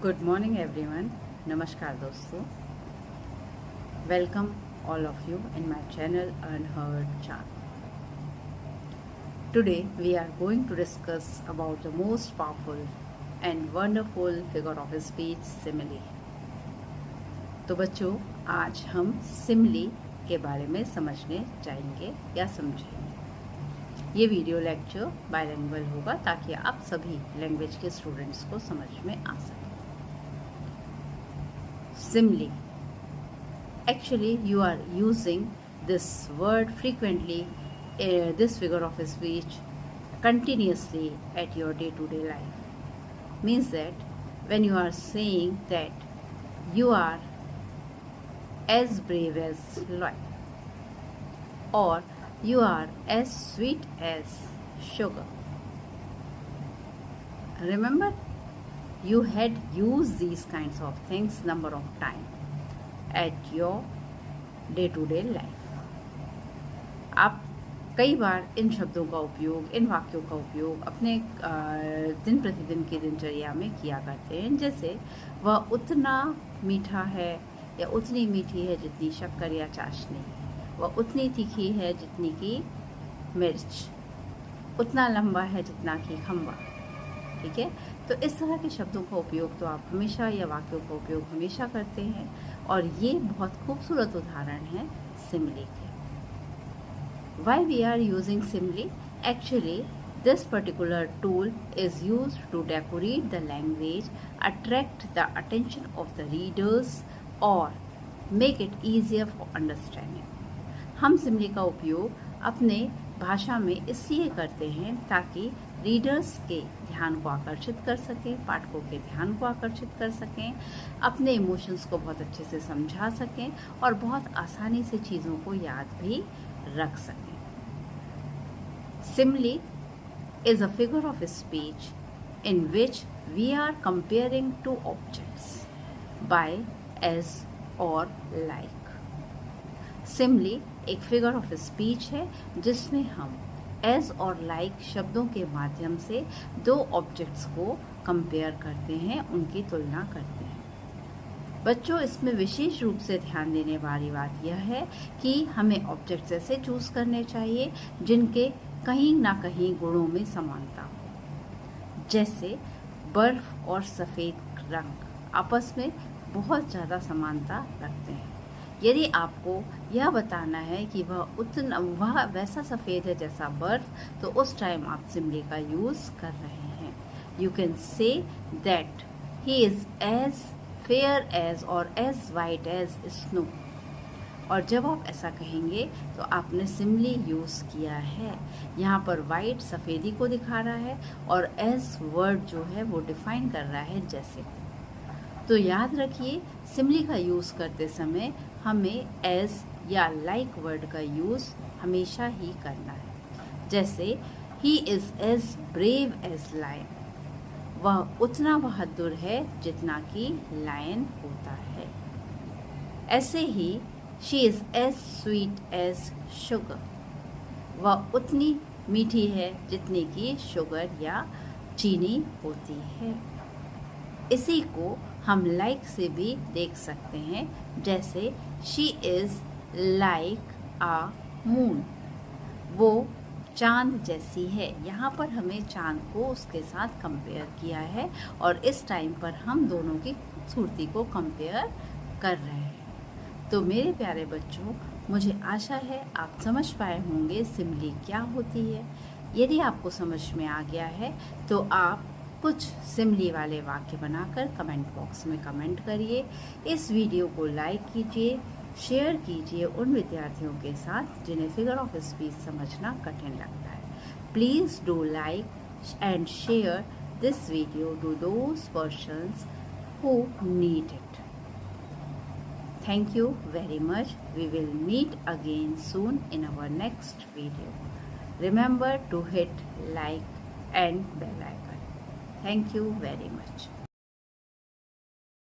Good morning everyone. नमस्कार दोस्तों, welcome all of you in my channel Unheard Chant. Today we are going to discuss about the most powerful and wonderful figure of speech, simile. तो बच्चों, आज हम simile के बारे में समझने जाएंगे या समझेंगे। ये वीडियो लेक्चर बाइलिंगुअल होगा ताकि आप सभी लैंग्वेज के स्टूडेंट्स को समझ में आ सके। Simile. Actually, you are using this word frequently, this figure of speech continuously at your day-to-day life. Means that when you are saying that you are as brave as lion, or you are as sweet as sugar. Remember, you had used these kinds of things number of times at your day-to-day life. आप कई बार इन शब्दों का उपयोग, इन वाक्यों का उपयोग अपने दिन प्रतिदिन की दिनचर्या में किया करते हैं। जैसे वह उतना मीठा है या उतनी मीठी है जितनी शक्कर या चाशनी, वह उतनी तीखी है जितनी की मिर्च, उतना लंबा है जितना कि खंबा। ठीक है, तो इस तरह के शब्दों का उपयोग तो आप हमेशा या वाक्यों का उपयोग हमेशा करते हैं, और ये बहुत खूबसूरत उदाहरण है सिमिली के। Why we are using simile? Actually, this particular tool is used to decorate the language, attract the attention of the readers, or make it easier for understanding. हम सिमिली का उपयोग अपने भाषा में इसलिए करते हैं ताकि रीडर्स के ध्यान को आकर्षित कर सकें, पाठकों के ध्यान को आकर्षित कर सकें, अपने इमोशंस को बहुत अच्छे से समझा सकें और बहुत आसानी से चीज़ों को याद भी रख सकें। Simile is a figure of speech in which we are comparing two objects by, as or like. Simile एक फिगर ऑफ स्पीच है जिसमें हम एज और लाइक शब्दों के माध्यम से दो ऑब्जेक्ट्स को कंपेयर करते हैं, उनकी तुलना करते हैं। बच्चों, इसमें विशेष रूप से ध्यान देने वाली बात यह है कि हमें ऑब्जेक्ट्स ऐसे चूज करने चाहिए जिनके कहीं ना कहीं गुणों में समानता हो। जैसे बर्फ और सफ़ेद रंग आपस में बहुत ज़्यादा समानता रखते हैं। यदि आपको यह बताना है कि वह वैसा सफ़ेद है जैसा बर्फ, तो उस टाइम आप सिमिली का यूज़ कर रहे हैं। You can say that he is as fair as और एज वाइट एज स्नो। और जब आप ऐसा कहेंगे तो आपने सिमिली यूज़ किया है। यहाँ पर वाइट सफ़ेदी को दिखा रहा है और एज वर्ड जो है वो डिफाइन कर रहा है जैसे। तो याद रखिए, सिमिली का यूज़ करते समय हमें एज या लाइक वर्ड का यूज़ हमेशा ही करना है। जैसे he is as brave as lion, वह उतना बहादुर है जितना कि लायन होता है। ऐसे ही she is as sweet as sugar, वह उतनी मीठी है जितनी कि शुगर या चीनी होती है। इसी को हम लाइक से भी देख सकते हैं। जैसे she is like a moon, वो चांद जैसी है। यहाँ पर हमें चांद को उसके साथ कंपेयर किया है और इस टाइम पर हम दोनों की खूबसूरती को कंपेयर कर रहे हैं। तो मेरे प्यारे बच्चों, मुझे आशा है आप समझ पाए होंगे सिमिली क्या होती है। यदि आपको समझ में आ गया है तो आप कुछ सिमिली वाले वाक्य बनाकर कमेंट बॉक्स में कमेंट करिए। इस वीडियो को लाइक कीजिए, शेयर कीजिए उन विद्यार्थियों के साथ जिन्हें फिगर ऑफ स्पीच समझना कठिन लगता है। Please do like and share this video to those persons who need it. Thank you very much. We will meet again soon in our next video. Remember to hit like and bell icon. Thank you very much.